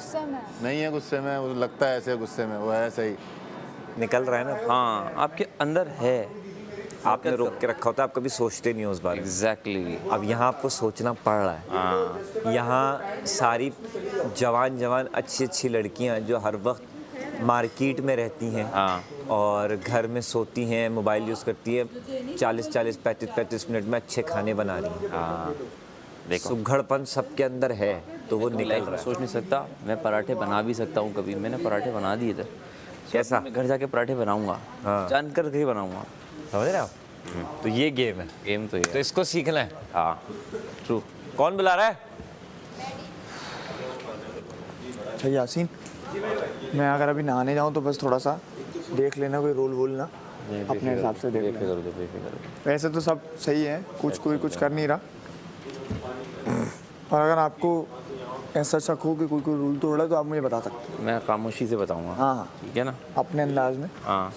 गुस्से में नहीं है गुस्से में, वो लगता है ऐसे गुस्से में, वो है सही। निकल रहा है ना। हाँ आपके अंदर है, आपने रोक के रखा होता है, आप कभी सोचते नहीं हो उस बारे में। एग्जैक्टली। अब यहाँ आपको सोचना पड़ रहा है। हाँ यहाँ सारी जवान अच्छी अच्छी लड़कियाँ जो हर वक्त मार्केट में रहती हैं हाँ। और घर में सोती हैं, मोबाइल यूज़ करती है, 40-40, 35-35 मिनट में अच्छे खाने बना रही हैं। हाँ देखो, सुघड़पन सबके अंदर है, तो वो निकल लाइफ रहा में है। सोच नहीं सकता, मैं पराठे बना भी सकता हूँ कभी। मैंने पराठे बना दिए थे। कैसा? मैं घर जाके पराठे बनाऊंगा, हाँ। जानकर के बनाऊंगा। समझ रहे हो आप? तो ये गेम है, गेम तो तो ये इसको सीखना है। हाँ ट्रू। कौन बुला रहा है? अच्छा यासीन, मैं अगर अभी नहाने जाऊँ तो बस थोड़ा सा देख लेना, कोई रोल वोल ना अपने हिसाब से देख लेना। वैसे तो सब सही है, कोई कुछ कर नहीं रहा, और अगर आपको ऐसा शक हो कि कोई रूल तोड़ रहा है तो आप मुझे बता सकते हैं। मैं खामोशी से बताऊंगा। हाँ ठीक है ना। अपने अंदाज में। हाँ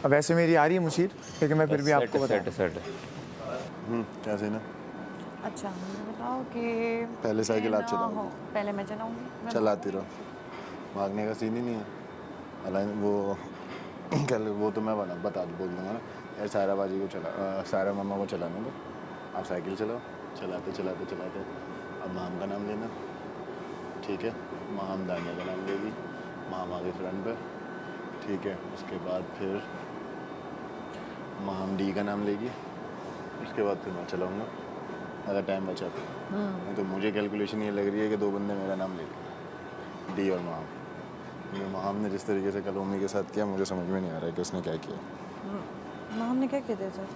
अब वैसे मेरी आ रही है मुशीर, लेकिन मैं फिर भी आपको बता। सेट। क्या सीन है? अच्छा मुझे बताओ कि पहले साइकिल आप ना चलाओ। हो, पहले मैं चलाऊंगी। चलाती रहो, भागने का सीन ही नहीं है। हालांकि वो कल वो तो मैं बोल दूंगा ना यार, सारा बाजी को सारा मामा को चलाने दो, आप साइकिल चलाओ। चलाते अब माम का नाम लेना, ठीक है? माम दानिया का नाम लेगी, माम आगे फ्रंट पे, ठीक है? उसके बाद फिर माम डी का नाम लेगी, उसके बाद फिर मैं चलाऊँगा अगर टाइम बचा तो। नहीं तो मुझे कैलकुलेशन ये लग रही है कि 2 बंदे मेरा नाम ले लें, डी और माम। ये माम ने जिस तरीके से कल उम्मी के साथ किया, मुझे समझ में नहीं आ रहा है कि उसने क्या किया। माम ने क्या किया था सर?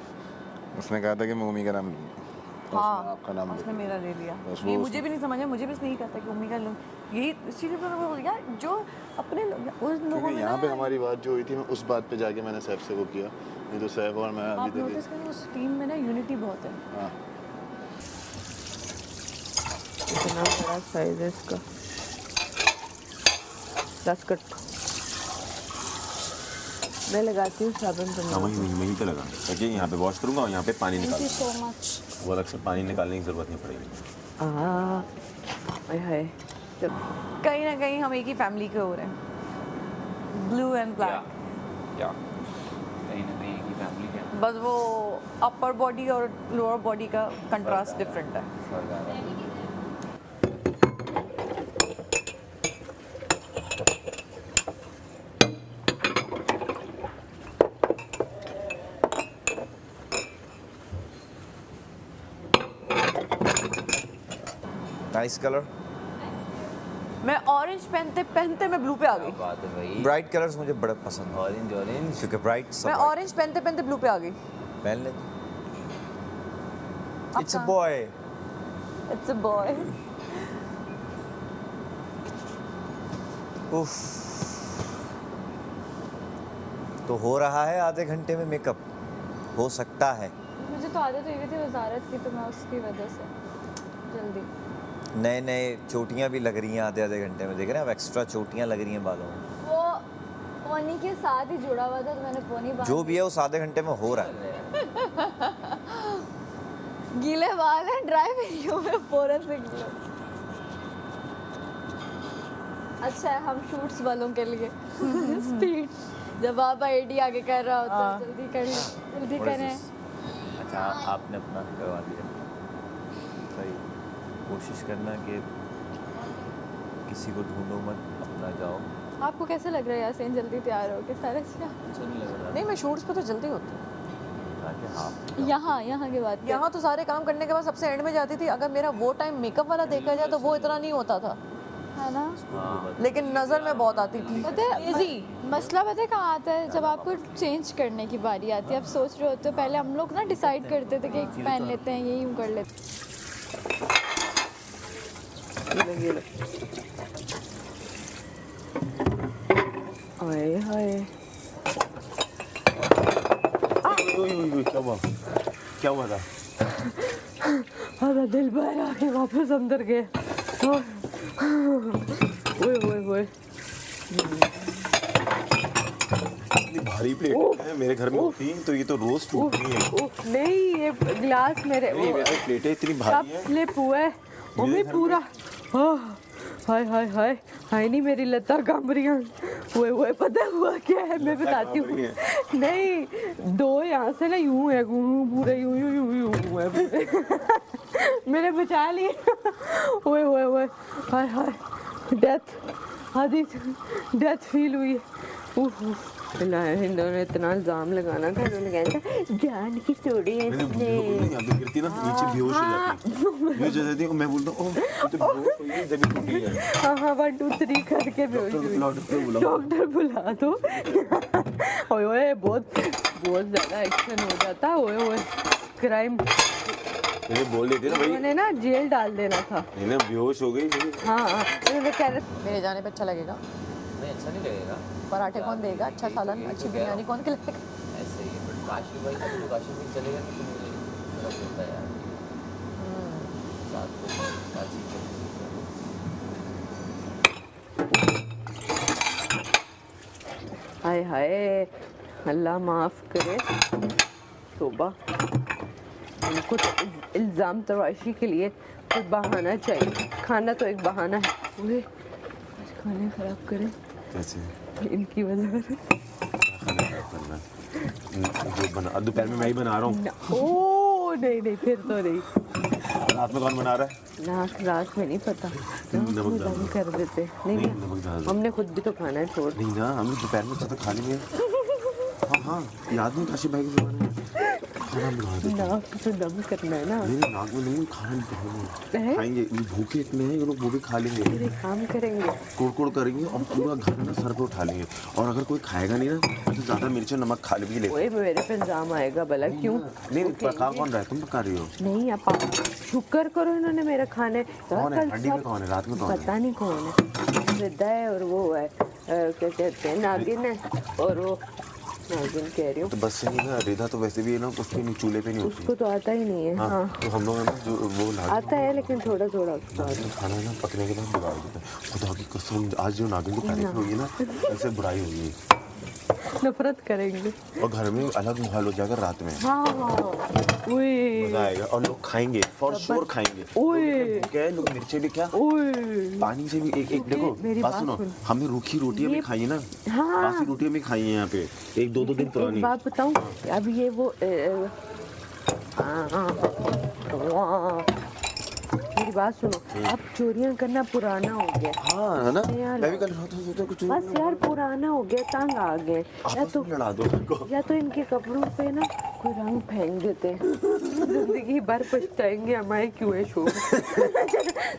उसने कहा था कि मैं उम्मी का नाम लूँगी, हाँ, उसने आपका नाम उसने ले मेरा ले लिया। बस ये वो मुझे भी नहीं समझ आया, मुझे बस नहीं कहता कि उम्मी का लूँ। यही इसी लिए मैंने बोला यार, जो अपने उस लोगों क्योंकि में यहाँ पे ना, हमारी बात जो हुई थी, मैं उस बात पे जाके मैंने सैफ से वो किया, नहीं तो सैफ और मैं आप अभी तक नोटिस करें उस टीम में ना यूनिटी बहुत है। हाँ। इतना बड़ा साइज है इसका। 10 कट मैं लगाती हूँ साबुन तो। हाँ वहीं पे लगा ताकि यहाँ पे वॉश करूँगा और यहाँ पे पानी निकाल थैंक यू सो मच। वो अलग से पानी निकालने की ज़रूरत नहीं पड़ेगी। हाय कहीं ना कहीं हम एक ही फैमिली के हो रहे हैं, ब्लू एंड ब्लैक। क्या कहीं ना कहीं की फैमिली क्या बस वो अपर बॉडी और लोअर बॉडी का कंट्रास्ट डिफरेंट है। Nice colour. मैं ऑरेंज पहनते पहनते मैं ब्लू पे आ गई। बात है भाई। ब्राइट कलर्स मुझे बड़े पसंद हैं, ऑरेंज क्योंकि ब्राइट सब मैं ऑरेंज पहनते पहनते ब्लू पे आ गई। पहन लेते। अब इट्स अ कहाँ? बॉय। It's a boy. उफ, तो हो रहा है आधे घंटे में मेकअप, हो सकता है। मुझे तो आदत हुई थी वजारत की, तो मैं उसकी वजह से जल्दी। नए नए चोटियां भी लग रही हैं आधे आधे घंटे में, देख रहे हैं आप, एक्स्ट्रा चोटियां लग रही हैं बालों में। वो पोनी के साथ ही जुड़ा हुआ था तो मैंने पोनी बांध जो भी है उस आधे घंटे में हो रहा है। गीले बाल हैं, ड्राई नहीं हुए पूरे से गीले। अच्छा है हम शूट्स वालों के लिए स्पीड, जब आप आईडी आगे कर रहा हो तो जल्दी कर लो, जल्दी करें। अच्छा आपने अपना करवा दिया, सही। कोशिश करना कि किसी को ढूंढो मत, अपना जाओ। आपको कैसे लग रहा है यासीन जल्दी तैयार हो के सारे? नहीं मैं शूट्स पे तो जल्दी होती हूँ। यहाँ के बाद यहाँ तो सारे काम करने के बाद सबसे एंड में जाती थी। अगर मेरा वो टाइम मेकअप वाला देखा जाए तो वो इतना नहीं होता था, है ना। लेकिन नजर में बहुत आती थी। पता है मसला पता है कहाँ आता है? जब आपको चेंज करने की बारी आती है, आप सोच रहे होते हो। पहले हम लोग ना डिसाइड करते थे कि पहन लेते हैं, ये यूँ कर लेते हाय हाय क्या हुआ था? हमारा दिल बाहर आके वापस अंदर गए। ओए ओए ओए, इतनी भारी प्लेट है, मेरे घर में होती तो ये तो रोज टूटनी है। नहीं ये गिलास मेरे नहीं मेरे प्लेटें इतनी भारी है। स्लिप हुआ है मम्मी पूरा। हाय हाय हाय हाय नहीं मेरी लता कम रही हैं। वो पता हुआ क्या है मैं बताती हूँ। नहीं दो यहाँ से ना यूं है पूरे यूं है पूरे। मैंने बचा लिए। ओए हाय हाय डेथ आदि डेथ फील हुई है। इन्होंने इतना इल्जाम लगाना था। इन्होंने कहना था जान की स्टोरी है इसने। अभी गिरती ना नीचे बेहोश हो जाती है। जैसे देखो मैं बोलता हूँ तो बेहोश हुई है जब टूटी है। हाँ 1 2 3 करके बेहोश हुई। डॉक्टर बुला दो। ओए बहुत ज़्यादा एक्शन हो जाता। ओए क्राइम मुझे बोल देती ना भाई। उन्होंने ना जेल डाल देना था। नहीं ना बेहोश हो गई। हाँ उन्होंने कह रहे मेरे जाने पे अच्छा लगेगा। नहीं अच्छा नहीं लगेगा पराठे कौन देगा, अच्छा सालन, अच्छी बिरयानी कौन खिलाएगा? ऐसे ही है, बट काशी भाई अभी तो काशी में चलेगा तो मुझे फर्क होता है यार। साथ ही हाय हाय अल्लाह माफ़ करे। तौबा इनको तो इल्ज़ाम तराशी के लिए कोई बहाना चाहिए। खाना तो एक बहाना है। ओए आज खाने ख़राब करें कैसे इनकी वजह से। जो बना दोपहर में मैं ही बना रहा हूँ। ओ नहीं फिर तो नहीं। रात में कौन बना रहा है? ना रात में नहीं पता। नमक दम कर देते नहीं नमक डाल दो। हमने खुद भी तो खाना है छोड़। नहीं ना हम दोपहर में तो खा लेंगे। हाँ याद नहीं काशी भाई के ज़माने में खाना बना देते। नाक तो दम करना है ना। नहीं नाक में नहीं खाना खाएंगे। भूखे इतने हैं ये लोग वो भी खा लेंगे। फिर एक काम करेंगे कोड़ करेंगे और पूरा घर ना सर पे उठा लेंगे। और अगर कोई खाएगा नहीं ना तो ज़्यादा मिर्च और नमक खा भी ले। ओए मेरे पे इल्जाम आएगा भला क्यों? नहीं पका कौन रहा है? तुम पका रही हो। नहीं आप शुक्र करो इन्होंने मेरे खाने। कौन है? हड्डी में कौन है? रात में कौन है? पता नहीं कौन है। रिद्धा है और वो है क्या कहते हैं नागिन है। और वो नागिन कह रही हूँ। तो बस से ही ना रिधा तो वैसे भी है ना उसके नहीं चूल्हे पे नहीं होती। उसको तो आता ही नहीं है। हाँ तो हम लोग है ना जो वो आता है लेकिन थोड़ा खाना है ना पकने के बाद बिगाड़ देता है। खुदा की कसम आज जो नागिन की तारीफ होगी ना ऐसे बुराई होगी। नफरत करेंगे। और घर में अलग माहौल हो जाएगा रात में। हाँ ओए मजा आएगा और लोग खाएंगे फॉर श्योर खाएंगे। ओए क्या है लोग मिर्चे भी क्या ओए पानी से भी एक देखो मेरी बात बात सुनो सुन। हमने रूखी रोटियां भी खाई है ना। हाँ। बासी रोटियां भी खाई है यहाँ पे 1-2 दिन एक पुरानी। बात बताऊं अब ये वो मेरी बात सुनो अब चोरियां करना पुराना हो गया। हाँ है ना यार, मैं भी कल सोचा कुछ बस यार पुराना हो गया तंग आ गए। लड़ा दो या तो इनके कपड़ों पे ना कोई रंग फेंक देते हैं। जिंदगी भर पछताएंगे हमारे क्यों है शो।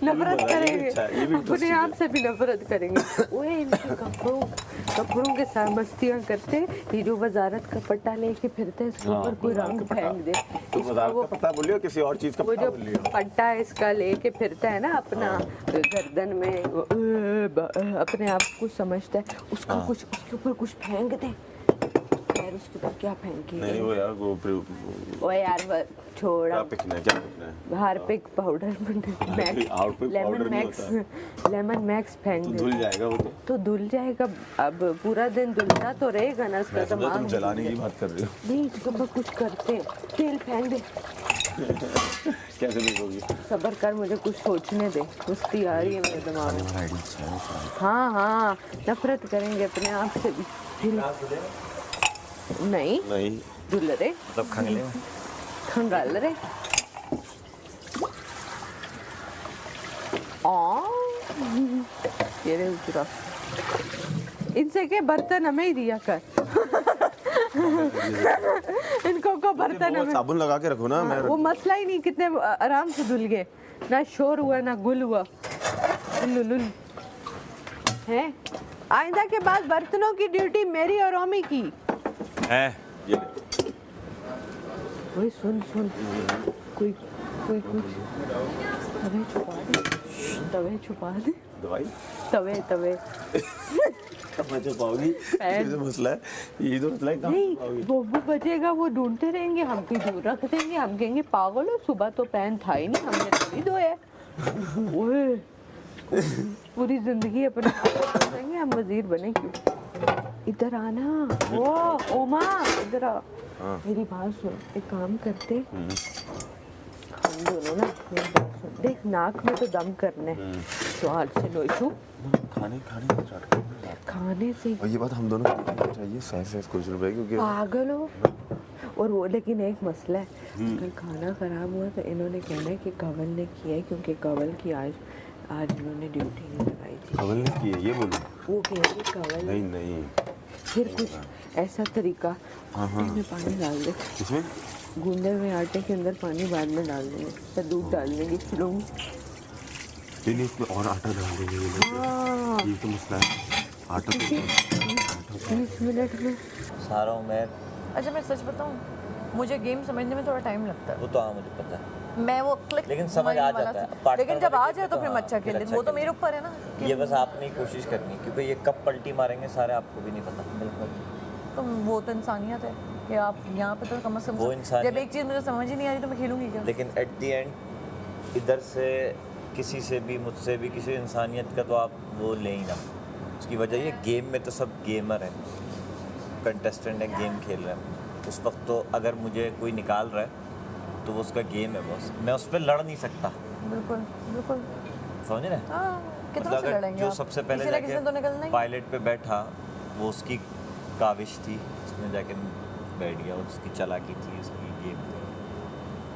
नफरत करेंगे अपने आप से भी नफरत करेंगे। ओए इनके कपड़ों के साथ मस्तियाँ करते। ये जो वजारत का पट्टा लेके फिरते हैं इसके ऊपर कोई रंग फेंक दे। तुम वजारत का पता बोलियो किसी और चीज का वो पता जो बोलियो। पट्टा इसका लेके फिरता है ना अपना गर्दन में अपने आप को समझता है उसको कुछ उसके ऊपर कुछ फेंक दे। यार उसके ऊपर क्या फेंके? नहीं वो यार वो ओए यार छोड़ क्या पिकना है हार्पिक पाउडर लेमन मैक्स फेंक दे। धुल जाएगा वो तो धुल जाएगा। अब पूरा दिन धुलता तो रहेगा ना उसका तुम दिमाग। जलाने की बात कर रहे हो। नहीं इसके ऊपर कुछ करते तेल फेंक दे। कैसे देखोगी? सब्र कर मुझे कुछ सोचने दे। सुस्ती आ रही है मेरे दिमाग में। हाँ नफरत करेंगे अपने आप से भी। नहीं धुल रे सब खंगाल रे। ये रे पूरा इनसे के बर्तन हमें ही दिया कर। इनको को बर्तन हमें साबुन लगा के रखो ना। मैं वो मसला ही नहीं कितने आराम से धुल गए। ना शोर हुआ ना गुल हुआ। लुल है आइंदा के बाद बर्तनों की ड्यूटी मेरी और रोमी की है। ओए सुन कोई तवे छुपा दे दवाई तवे मैं छुपाऊंगी। ये तो मसला है नहीं वो बचेगा वो ढूंढते रहेंगे। हम भी दूर रख देंगे। हम कहेंगे पागल हो सुबह तो पैन था ही नहीं हमने थोड़ी धोया। ओए पूरी जिंदगी अपने करेंगे हम वजीर बने क्यों? इधर आना वो ओमा इधर आ। मेरी बात सुन एक काम करते हम दोनों ना मेरी बात सुन देख नाक में तो दम करने स्वाद से नोशू खाने स्टार्ट करना। खाने से और ये बात हम दोनों को देखनी चाहिए, सही कुछ रुपए, क्योंकि पागल हो। और वो लेकिन एक मसला है, अगर खाना खराब हुआ तो इन्होंने कहना है कि कंवल ने किया है, क्योंकि कंवल की आज इन्होंने ड्यूटी नहीं लगाई थी। कंवल ने की है ये बोलो? वो कह रही कंवल नहीं नहीं, फिर कुछ ऐसा तरीका आटे में पानी डाल दे, इसमें गूंदे हुए आटे के अंदर पानी बाद में डाल देंगे, फिर दूध डाल देंगे किलो में। नहीं इसमें और आटा डाल देंगे ये लोग, ये तो मसला है आटा तो 20 मिनट में। सारा उमेर अच्छा मैं सच बताऊं, मुझे गेम समझने में थोड़ा टाइम लगता है। वो तो हाँ मुझे पता है, मैं वो क्लिक लेकिन समझ आ जाता है। partner लेकिन जब आ वाले जाए तो खेल फिर तो मैं अच्छा हाँ, खेल फिर लेती, वो तो अच्छा मेरे ऊपर है ना कि ये बस आपने ही कोशिश करनी है, क्योंकि ये कब पलटी मारेंगे सारे आपको भी नहीं पता। बिल्कुल तो वो तो इंसानियत है कि आप यहाँ पे तो कम से वो कम इंसानियत- जब एक चीज़ मुझे समझ ही नहीं आ रही तो मैं खेलूंगी क्या? लेकिन एट द एंड इधर से किसी से भी, मुझसे भी, किसी इंसानियत का तो आप वो ले ही ना। उसकी वजह ये गेम में तो सब गेमर हैं, कंटेस्टेंट है, गेम खेल रहे हैं। उस वक्त तो अगर मुझे कोई निकाल रहा है तो वो उसका गेम है बॉस, मैं उस पर लड़ नहीं सकता। बिल्कुल बिल्कुल। समझ रहे? हाँ कितना मतलब से अगर लड़ेंगे जो आप? सबसे पहले किसी ना किसी ने तो निकलना जाके ही। पायलट पे बैठा, वो उसकी काविश थी, उसने जाके बैठ गया, उसकी चालाकी थी, उसकी गेम थी।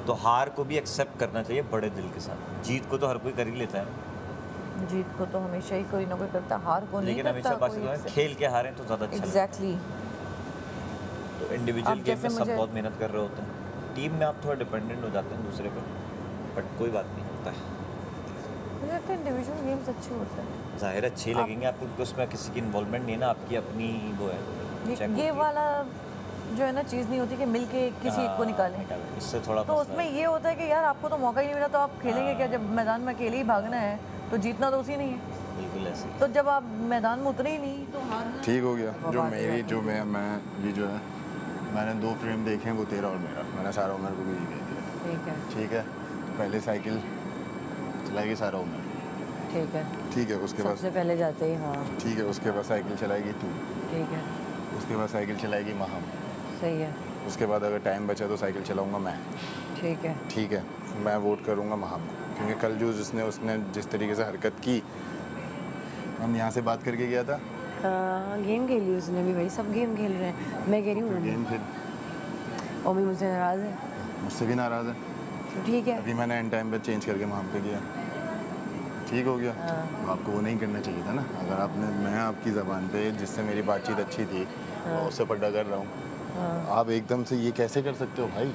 तो हार को भी एक्सेप्ट करना चाहिए बड़े दिल के साथ। जीत को तो हर कोई कर ही लेता है, जीत को तो हमेशा ही कोई ना कोई करता, हार को नहीं लेकिन करता हमेशा बात कोई। खेल के हारें तो ज़्यादा अच्छा लगता है। एग्जैक्टली। तो इंडिविजुअल अब गेम में जैसे सब मुझे- बहुत मेहनत कर रहे होते हैं, टीम में आप थोड़ा डिपेंडेंट हो जाते हैं दूसरे पर, बट कोई बात नहीं होता है। मुझे लगता है इंडिविजुअल गेम्स अच्छे होते हैं। जाहिर अच्छी लगेंगे आपको, क्योंकि उसमें किसी की इन्वॉल्वमेंट नहीं है ना, आपकी अपनी वो है check होती ये है। वाला जो है ना चीज़ नहीं होती कि मिलके किसी एक को निकालें। इससे थोड़ा तो मसला उसमें है। ये होता है कि यार आपको तो मौका ही नहीं मिला, तो आप खेलेंगे क्या? जब मैदान में अकेले ही भागना है तो जीतना तो उसी नहीं है। बिल्कुल ऐसे ही। तो जब आप मैदान में उतरे ही नहीं तो हारना। ठीक हो गया। मैं ये जो है मैंने 2 फ्रेम देखे हैं, वो तेरा और मेरा, मैंने सारा उमर को भी यही दे दिया। ठीक है ठीक है, तो पहले साइकिल चलाएगी सारा उमर, ठीक है। ठीक है, उसके बाद सबसे पहले जाते ही हाँ ठीक है, उसके बाद साइकिल चलाएगी तू, ठीक है उसके बाद साइकिल चलाएगी महम, सही है उसके बाद अगर टाइम बचा तो साइकिल चलाऊंगा मैं। ठीक है ठीक है, मैं वोट करूंगा महम को, क्योंकि कल जो उसने जिस तरीके से हरकत की, हम यहाँ से बात करके गया था। गेम खेली उसने भी भाई, सब गेम खेल रहे हैं। मैं कह रही हूँ गेम खेल, और भी मुझसे नाराज़ है मुझसे भी नाराज़ है। तो ठीक है। अभी मैंने एंड टाइम पे चेंज करके महम पे किया, ठीक हो गया। तो आपको वो नहीं करना चाहिए था ना। अगर आपने, मैं आपकी ज़बान पे जिससे मेरी बातचीत अच्छी थी और उससे पड्डा कर रहा हूँ, आप एकदम से ये कैसे कर सकते हो भाई?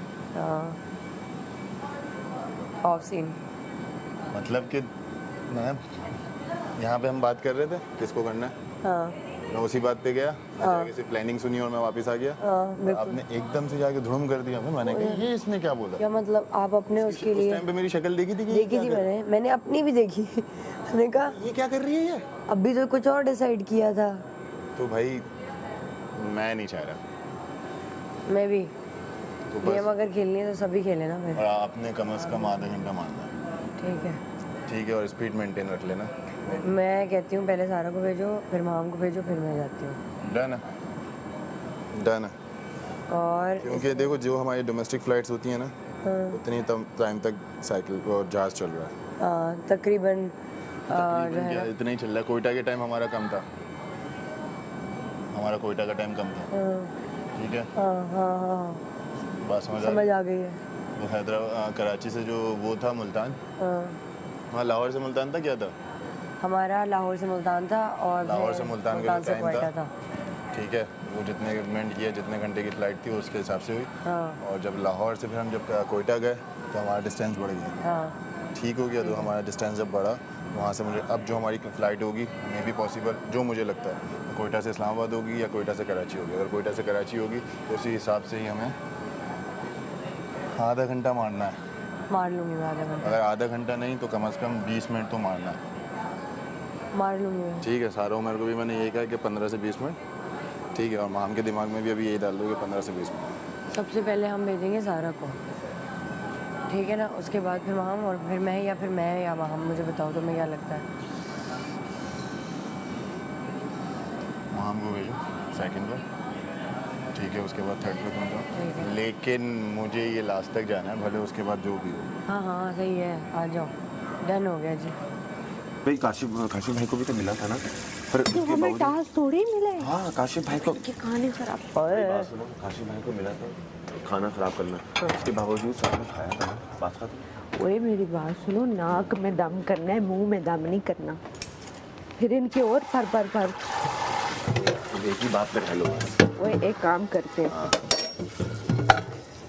Obscene. मतलब कि मैं यहाँ पे हम बात कर रहे थे किसको करना है, हाँ मैं उसी बात पे गया, मैं जाके सिर्फ प्लानिंग सुनी और मैं वापस आ गया। आपने एकदम से जाके धुड़म कर दिया। फिर मैंने कहा ये इसने क्या बोला? क्या मतलब आप अपने उसके उस लिए टाइम पे मेरी शक्ल देखी थी कि ये देखी क्या थी? कर रहा है? मैंने अपनी भी देखी। मैंने कहा ये क्या कर रही है ये? अभी तो कुछ और डिसाइड किया था। तो भाई मैं नहीं चाह रहा, मैं भी तो गेम बस। अगर खेलनी है तो सभी खेले ना फिर। और आपने कम से कम आधा घंटा मारना है, ठीक है ठीक है, और स्पीड मेंटेन रख लेना। मैं कहती हूँ पहले सारा को भेजो, फिर माम को भेजो, फिर मैं जाती हूँ। डन है, डन है। और क्योंकि देखो जो हमारी डोमेस्टिक फ्लाइट्स होती हैं ना, उतनी टाइम तक साइकिल और जहाज चल रहा है। तकरीबन तकरीबन क्या इतना ही चल रहा है। कोयटा के टाइम हमारा कम था, हमारा कोयटा का टाइम कम था, ठीक है। हाँ बात समझ समझ आ आ गई है। वो हैदराबाद कराची से जो वो था मुल्तान, वहाँ लाहौर से मुल्तान था, क्या था? हमारा लाहौर से मुल्तान था और लाहौर फिर से मुल्तान मुल्तान का से टाइम कोयटा था, ठीक है। वो जितने इवेंट किया, जितने घंटे की फ़्लाइट थी उसके हिसाब से हुई। और जब लाहौर से फिर हम जब कोयटा गए तो हमारा डिस्टेंस बढ़ गया, ठीक हो गया। तो हमारा डिस्टेंस जब बढ़ा, वहाँ से मुझे अब जो हमारी फ़्लाइट होगी, मे बी पॉसिबल, जो मुझे लगता है कोयटा से इस्लामाबाद होगी या कोयटा से कराची होगी। अगर कोयटा से कराची होगी तो उसी हिसाब से ही हमें आधा घंटा मारना है। मार लूँगी मैं आधा घंटा, अगर आधा घंटा नहीं तो कम से कम 20 मिनट तो मारना है, मार लूँगी मैं। ठीक है। सारा उमर को भी मैंने यही कहा कि 15 से 20 मिनट, ठीक है। और माम के दिमाग में भी अभी यही डाल दो कि 15 से 20 मिनट। सबसे पहले हम भेजेंगे सारा को, ठीक है ना। उसके बाद फिर माम, और फिर मैं या माम, मुझे बताओ तुम्हें क्या लगता है? माम को भेजो सेकंड पर, ठीक है। उसके बाद थर्ड पे तुम ठीक जाओ, है। लेकिन मुझे ये लास्ट तक जाना है, भले उसके बाद जो भी हो। हाँ सही है, आ जाओ, डन हो गया जी। भाई काशिफ भाई को भी तो मिला था ना, पर तो उसके हमें बावजूद टास्क थोड़ी मिले हाँ काशिफ भाई को कि खाने खराब बात सुनो, काशिफ भाई को मिला था खाना खराब करना, उसके बावजूद सबने खाया था ना, बात खत्म। ओए मेरी बात सुनो, नाक में दम करना है, मुंह में दम नहीं करना, फिर इनके और पर एक ही बात पे रह लो। ओए एक काम करते हैं,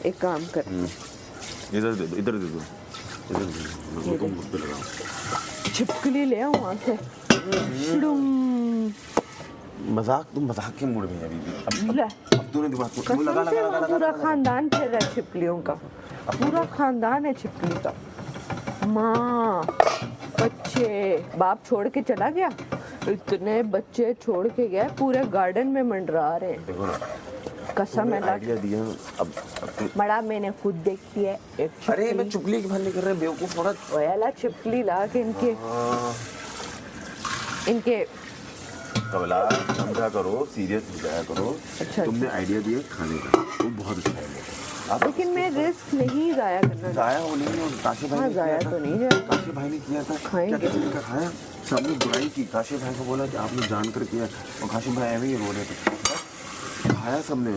एक काम कर, इधर दे दो, इधर दे दो, इधर दे दो, तुम मुझ पे लगाओ। छिपकली ले आओ वहाँ से। शुडुम। मजाक, तुम मजाक के मूड में है अभी भी। ले। अब तूने दिमाग को कसम लगा से लगा वहाँ लगा पूरा खानदान फिर रहा है छिपकलियों का, पूरा खानदान है छिपकली का। माँ, बच्चे, बाप छोड़ के चला गया, इतने बच्चे छोड़ के गए, पूरे गार्डन में मंडरा रहे हैं। देखो ना, कसम है आइडिया दिया अब बड़ा, मैंने खुद देखी है एक अरे मैं चुगली की भान कर रहे बेवकूफ थोड़ा। ओयाला छिपकली ला के इनके कमला समझा करो, सीरियस हो जाया करो। अच्छा, तुमने आइडिया दिया खाने का, वो बहुत अच्छा है। आप लेकिन मैं रिस्क नहीं जाया करना। जाया हो नहीं है, काशिफ भाई हाँ, ने किया जाया था। तो नहीं जाया। काशिफ भाई ने किया था, खाएंगे। क्या किसी ने खाया, सबने बुराई की, काशिफ भाई को बोला कि आपने जान कर किया, और काशिफ भाई ऐਵੇਂ ही रो रहे थे। खाया सबने,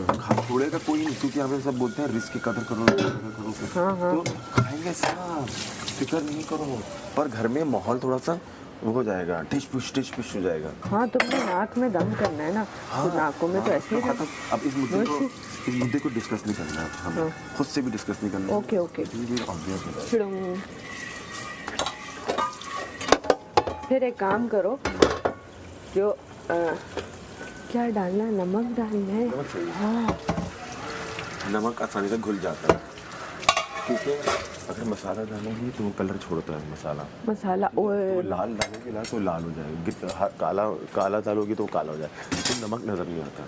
छोड़ेगा कोई नहीं, क्योंकि हमें सब बोलते हैं रिस्क की कदर करो, तो खाएंगे सब, फिक्र नहीं करो। पर घर में माहौल थोड़ा सा वो हो जाएगा, टिश पिश हो जाएगा। हाँ, तुमने नाक में दम करना है ना, तो नाकों में तो ऐसे ही खत्म। अब इस मुद्दे को डिस्कस नहीं करना है हमें, खुद से भी डिस्कस नहीं करना। Okay okay. शुडुम। फिर एक काम करो, जो क्या डालना, नमक डालना है। हाँ, नमक आसानी से घुल जाता है, क्योंकि अगर मसाला डालोगी तो वो कलर छोड़ता है मसाला। मसाला ओए, तो लाल डालोगे ना तो लाल हो जाएगा, काला डालोगी तो काला हो जाएगा, तो नमक नज़र नहीं आता।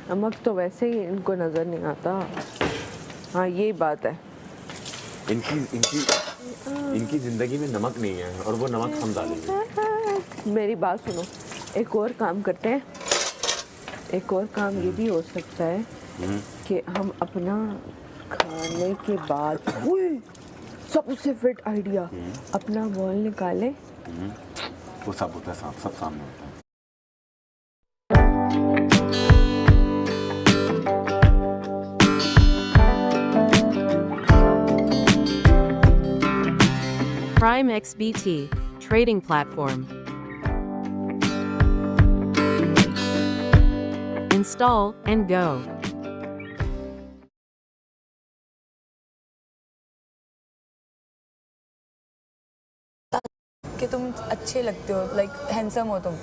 नमक तो वैसे ही इनको नज़र नहीं आता। हाँ, ये बात है। इनकी ज़िंदगी में नमक नहीं है, और वो नमक हम डालेंगे। मेरी बात सुनो, एक और काम करते हैं, एक और काम ये भी हो सकता है कि हम अपना खाने के बाद, सबसे फिट आइडिया, अपना बॉल निकाले, वो सब होता है, सब सामने होता है। Prime XBT trading platform. Install and go. कि तुम अच्छे लगते हो, लाइक हैंडसम हो तुम,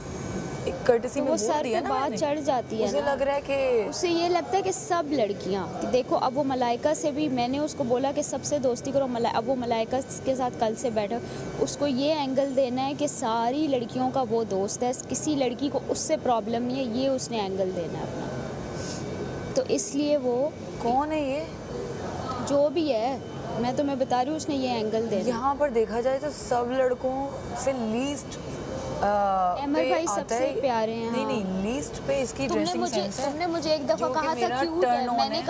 एक कर्टसी में वो बोल सर दिया पे ना बात मैंने। चढ़ जाती है उसे ना, लग रहा है कि उसे ये लगता है कि सब लड़कियां, कि देखो अब वो मलाइका से भी, मैंने उसको बोला कि सबसे दोस्ती करो, अब वो मलाइका के साथ कल से बैठो, उसको ये एंगल देना है कि सारी लड़कियों का वो दोस्त है, किसी लड़की को उससे प्रॉब्लम नहीं है, ये उसने एंगल देना है अपना। तो इसलिए वो कौन है ये, जो भी है, मैं तुम्हें बता रही हूँ, उसने ये एंगल देना। यहाँ पर देखा जाए तो सब लड़कों से लीस्ट अमर भाई सबसे प्यारे हैं। नहीं हाँ। नहीं, लीस्ट पे इसकी ड्रेसिंग सेंस है। तुमने मुझे एक दफा जो कि कहा था मेरा क्यूट है, turn on मैंने है।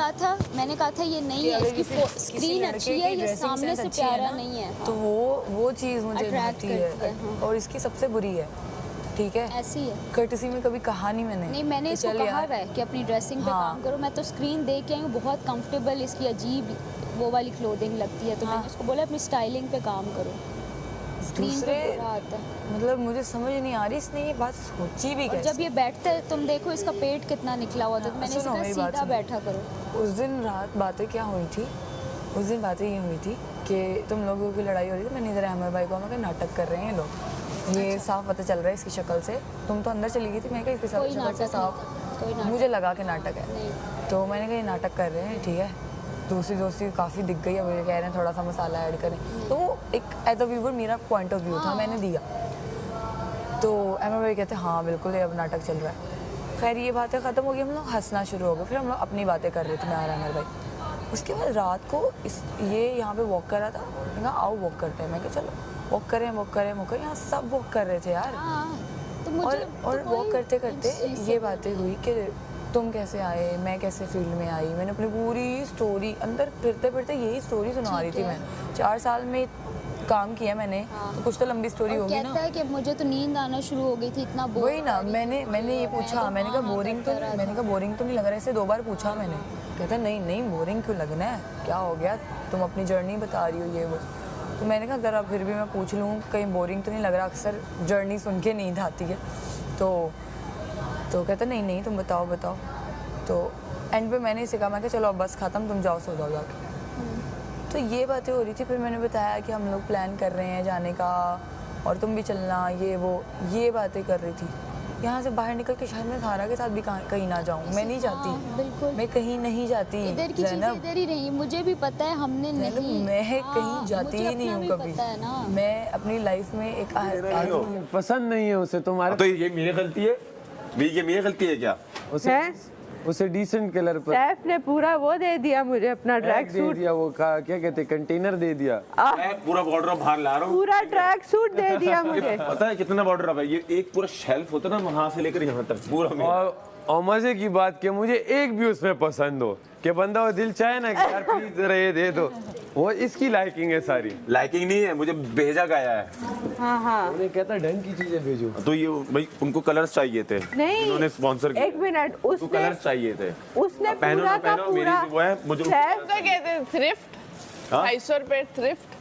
कहा था ये नहीं कि है, अगर इसकी किसी स्क्रीन लड़के अच्छी की है, ये dressing सामने sense से अच्छी है प्यारा ना, नहीं है। तो वो चीज़ मुझे Attract लगती करती है, है, हाँ। और इसकी सबसे बुरी है, ठीक है, ऐसी है। कर्टसी में कभी कहा नहीं मैंने। नहीं, मैंने कि इसको चल कहा यार, हुआ है कि अपनी ड्रेसिंग पे हाँ। काम करो। मैं तो स्क्रीन देख के आई हूँ, बहुत कंफर्टेबल इसकी अजीब वो वाली क्लोथिंग लगती है, तो हाँ। मैंने उसको बोला अपनी स्टाइलिंग पे काम करो। स्क्रीन पे दूसरे बुरा आता है। मतलब मुझे समझ नहीं आ रही इसने ये बात सोची भी और कैसे। जब ये बैठते हैं, तुम देखो इसका पेट कितना निकला हुआ था, तो मैंने सुनो, इसको मेरी कहा बात सीधा सुनो। बैठा करो। उस दिन रात बातें क्या हुई थी, उस दिन बातें ये हुई थी कि तुम लोगों की लड़ाई हो रही थी, मैंने इधर अहमद भाई को मैं नाटक कर रहे हैं ये लोग, ये साफ पता चल रहा है इसकी शक्ल से। तुम तो अंदर चली गई थी, मैं कहा इसकी कोई शक्ल से नाटक साफ, नहीं था, कोई नाटक मुझे लगा के नाटक है, नहीं। तो मैंने कहा ये नाटक कर रहे हैं, ठीक है। दूसरी दोस्ती काफ़ी दिख गई है, मुझे कह रहे हैं थोड़ा सा मसाला ऐड करें, तो एक एज अ व्यूवर मेरा पॉइंट ऑफ व्यू था, मैंने दिया। तो अहमद भाई कहते हाँ बिल्कुल ये अब नाटक चल रहा है। खैर ये बातें ख़त्म हो गई, हम लोग हंसना शुरू हो गए, फिर हम लोग अपनी बातें कर रहे थे मैं और अहमद भाई। उसके बाद रात को ये यहाँ पे वॉक कर रहा था, मैंने कहा आओ वॉक करते हैं, मैं कहा चलो वॉक करें, यहाँ सब वॉक कर रहे थे यार। हाँ, तो मुझे और तो वॉक वही करते करते इस चीज़ से ये बातें हुई कि तुम कैसे आए, मैं कैसे फील्ड में आई, मैंने अपनी पूरी स्टोरी अंदर फिरते फिरते यही स्टोरी सुना रही थी मैं। 4 साल में काम किया मैंने तो कुछ तो लंबी स्टोरी और होगी कहता ना। है कि मुझे तो नींद आना शुरू हो गई थी, इतना बोर वही ना, मैंने ये पूछा, मैंने कहा बोरिंग तो नहीं, मैंने कहा बोरिंग तो नहीं लग रहा है, ऐसे 2 बार पूछा मैंने। कहता नहीं नहीं बोरिंग क्यों लगना है, क्या हो गया, तुम अपनी जर्नी बता रही हो ये वो। तो मैंने कहा ज़रा फिर भी मैं पूछ लूँ कहीं बोरिंग तो नहीं लग रहा, अक्सर जर्नी सुन के नींद आती है। तो कहता नहीं नहीं तुम बताओ बताओ। तो एंड पे मैंने इसे कहा, मैं कहा चलो अब बस ख़त्म, तुम जाओ सो जाओ जाके। तो ये बातें हो रही थी, फिर मैंने बताया कि हम लोग प्लान कर रहे हैं जाने का और तुम भी चलना, ये वो ये बातें कर रही थी। यहाँ से बाहर निकल के शायद मैं सारा के साथ भी कहीं ना जाऊँ, मैं नहीं हाँ, जाती, बिल्कुल। मैं कहीं नहीं जाती। इधर की चीजें इधर ही रही, मुझे भी पता है हमने नहीं, मैं हाँ, कहीं जाती मुझे ही नहीं अपना हूँ भी कभी। पता है ना। मैं अपनी लाइफ में एक पसंद नहीं है उसे तुम्हारे, तो ये मेरी गलती है, ये मेरी गलती है क्या? उसे डिसेंट कलर पर सैफ ने पूरा वो दे दिया मुझे, अपना ट्रैक दे सूट, दिया, वो क्या कहते कंटेनर दे दिया, पूरा वार्डरोब बाहर ला रहा हूँ, पूरा ट्रैक सूट दे दिया मुझे। पता है कितना वार्डरोब है ये, एक पूरा शेल्फ होता है ना वहां से लेकर यहाँ तक पूरा मेरा। और मजे की बात कि मुझे एक भी उसमें पसंद हो कि बंदा वो दिल चाहे ना कि यार प्लीज जरा ये दे दो, वो इसकी लाइकिंग है सारी। लाइकिंग नहीं है, मुझे भेजा गया है। हाँ हाँ उन्हें कहता ढंग की चीजें भेजो, तो ये भाई उनको कलर्स चाहिए थे, नहीं, उन्होंने स्पॉन्सर किया, एक मिनट, उनको कलर्स चाहिए थे, उसने पहनो पूरा ना का पहनो, मेरी पूरा वो है मुझे सैफ कहते हैं थ्रिफ्ट, 250 रुपए थ्रिफ्ट।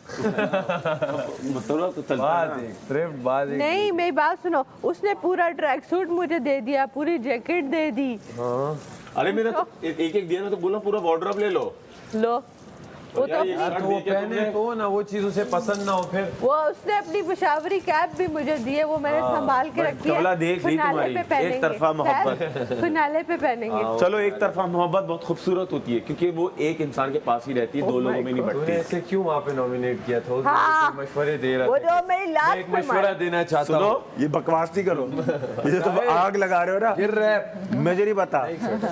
मतलब तो चलता है थ्रिफ्ट बात है। नहीं, मेरी बात सुनो, उसने पूरा ट्रैक सूट मुझे दे दिया, पूरी जैकेट दे दी। हाँ। अरे मेरा तो एक दिया ना, तो बोला पूरा वार्डरोब ले लो। वो तो यार तो वो पहने तो ना वो चीज उसे पसंद ना हो, फिर वो उसने अपनी पेशावरी कैप भी मुझे दी है, वो मैंने संभाल के रखी है। कमला देख ली फिनाले तुम्हारी पे पहनेंगे। एक तरफा मोहब्बत, फिनाले पे पहनेंगे। चलो एक तरफा मोहब्बत बहुत खूबसूरत होती है क्योंकि वो एक इंसान के पास ही रहती है, दो लोगों में नहीं बढ़ती। ऐसे क्यों वहाँ पे नॉमिनेट किया था? हाँ, मशवरे दे रहा वो था, जो मेरी लास्ट एक मशवरा देना चाहता हूँ। ये बकवास नहीं करो, ये तो आग लगा रहे हो ना, गिर रहा मुझे नहीं पता,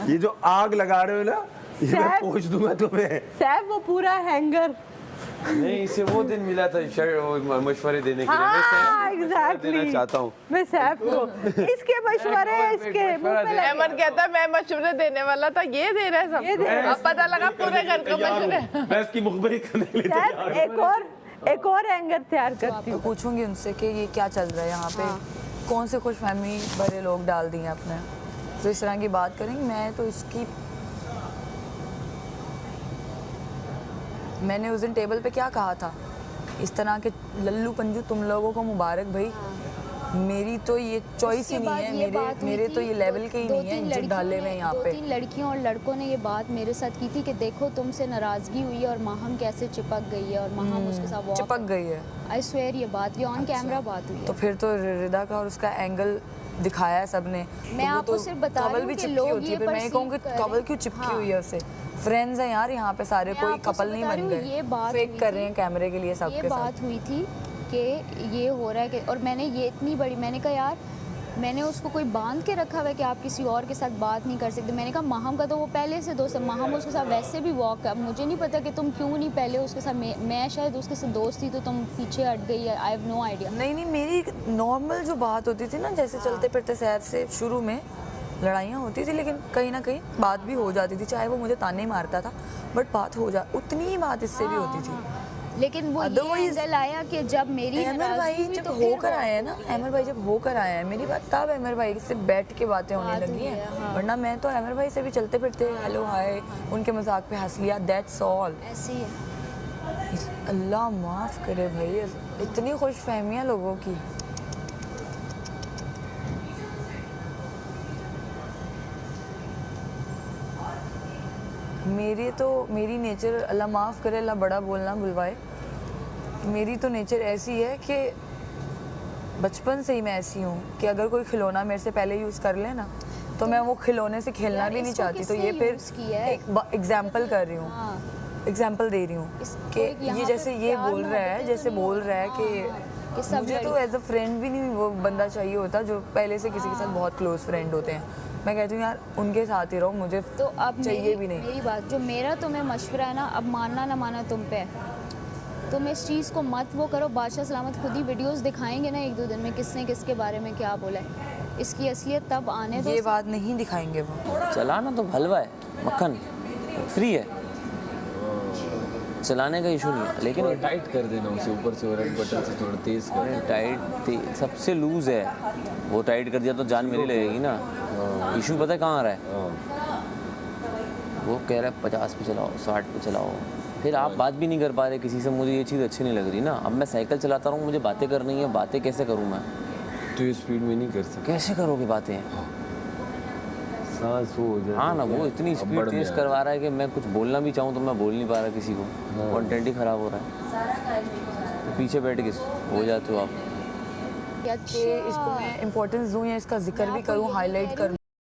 ये जो आग लगा रहे हो ना, ये मैं पूछ दूंगा तुम्हें। सैफ वो पूरा हैंगर, नहीं इसे वो दिन मिला था मशवरे देने के लिए, हाँ, मैं exactly देना चाहता हूँ मैं सैफ को इसके मशवरे इसके मुंह पे लगे। अहमद कहता मैं मशवरे देने वाला था, ये दे रहा है सब, अब पता लगा पूरे घर का मशवरे। मैं इसकी मुखबरी करने के लिए तैयार हूँ। एक और हैंगर तैयार करती हूँ। पूछूंगी उनसे कि ये क्या चल रहा है यहाँ पे, कौन से खुश फहमी भरे लोग डाल दिए अपने, तो इस तरह की बात करेंगे। मैं तो इसकी, मैंने उस दिन टेबल पे क्या कहा था, इस तरह के लल्लू पंजू तुम लोगों को मुबारक भाई, मेरी तो ये चॉइस ही नहीं है, मेरे तो ये लेवल के ही नहीं है जो डाले हुए यहाँ पे। 2-3 लड़कियों और लड़कों ने ये बात मेरे साथ की थी कि देखो तुमसे नाराजगी हुई है और माहम कैसे चिपक गई है और माहम उसके साथ walk- चिपक गई है। आई स्वेयर ये बात, ये ऑन कैमरा बात हुई है। तो फिर तो रिदा का और उसका एंगल दिखाया है सबने। मैं आपको सिर्फ बता रही हूँ कि लोग ये मैं कहूँगी कबल क्यों चिपकी हुई है उससे, फ्रेंड्स हैं यार यहाँ पे सारे, कोई कपल नहीं बन गए, ये बात फेक कर रहे हैं कैमरे के लिए सबके ये साथ। बात हुई थी कि ये हो रहा है कि, और मैंने ये इतनी बड़ी, मैंने कहा यार मैंने उसको कोई बांध के रखा हुआ है कि आप किसी और के साथ बात नहीं कर सकते। मैंने कहा माहम का तो वो पहले से दोस्त है, माहम उसके साथ वैसे भी वॉक है, मुझे नहीं पता कि तुम क्यों नहीं पहले उसके साथ, मैं शायद उसके साथ दोस्त थी तो तुम पीछे हट गई है, आई हैव नो आइडिया। नहीं मेरी नॉर्मल जो बात होती थी ना, जैसे चलते फिरते सैफ से शुरू में लड़ाइयाँ होती थी, लेकिन कहीं ना कहीं बात भी हो जाती थी, चाहे वो मुझे ताने ही मारता था बट बात हो जा, उतनी ही बात इससे भी होती थी। लेकिन वो ये एंगल आया कि जब मेरी अमर भाई जब होकर आए हैं ना, अमर भाई जब होकर आए हैं मेरी बात, तब अमर भाई से बैठ के बातें होने लगी हैं, वरना मैं तो अमर भाई से भी चलते फिरते हेलो हाय उनके मजाक पे हंस लिया, दैट्स ऑल। ऐसी है। अल्लाह माफ़ करे भाई, इतनी खुश फहमियाँ लोगों की। मेरी नेचर, अल्लाह माफ़ करे, अल्लाह बड़ा बोलना बुलवाए, मेरी तो नेचर ऐसी है कि बचपन से ही मैं ऐसी हूँ कि अगर कोई खिलौना मेरे से पहले यूज़ कर ले ना तो मैं वो खिलौने से खेलना भी नहीं चाहती। तो ये फिर एक एग्जाम्पल कर रही हूँ, एग्जाम्पल दे रही हूँ कि ये जैसे ये बोल रहा है, जैसे बोल रहा है कि मुझे तो एज अ फ्रेंड भी नहीं वो बंदा चाहिए होता जो पहले से किसी के साथ बहुत क्लोज फ्रेंड होते हैं। मैं कहती हूँ यार उनके साथ ही रहो, मुझे तो अब चाहिए भी नहीं। मेरी बात, जो मेरा तुम्हें मशवरा है ना, अब मानना ना मानना तुम पे है, तुम इस चीज़ को मत वो करो। बादशाह सलामत खुद ही वीडियोस दिखाएंगे ना 1-2 दिन में किसने किसके बारे में क्या बोला है, इसकी असलियत तब आने दो। ये बात नहीं दिखाएंगे वो। चलाना तो हलवा है, मक्खन फ्री है, चलाने का इशू नहीं है, लेकिन टाइट कर देना उसे ऊपर से, और बटन से थोड़ा तेज कर। टाइट सबसे लूज है, वो टाइट कर दिया तो जान मेरी लगेगी ना। इशू पता है कहाँ आ रहा है? वो कह रहा है 50 पे चलाओ, 60 पे चलाओ, फिर आप बात भी नहीं कर पा रहे किसी से। मुझे ये चीज़ अच्छी नहीं लग रही ना। अब मैं साइकिल चलाता रहूँ, मुझे बातें करनी है, बातें कैसे करूँ मैं? तो ये स्पीड में नहीं कर सकते। कैसे करोगे बातें? सांस हो जाए। हाँ ना, वो इतनी स्पीड तेज करवा रहा है कि मैं कुछ बोलना भी चाहूँ तो मैं बोल नहीं पा रहा किसी को। कंटेंट ही ख़राब हो रहा है। तो पीछे बैठ के हो जाते हो आप। कि इसको मैं इम्पोर्टेंस दूँ या इसका जिक्र भी करूँ, हाईलाइट करूँ।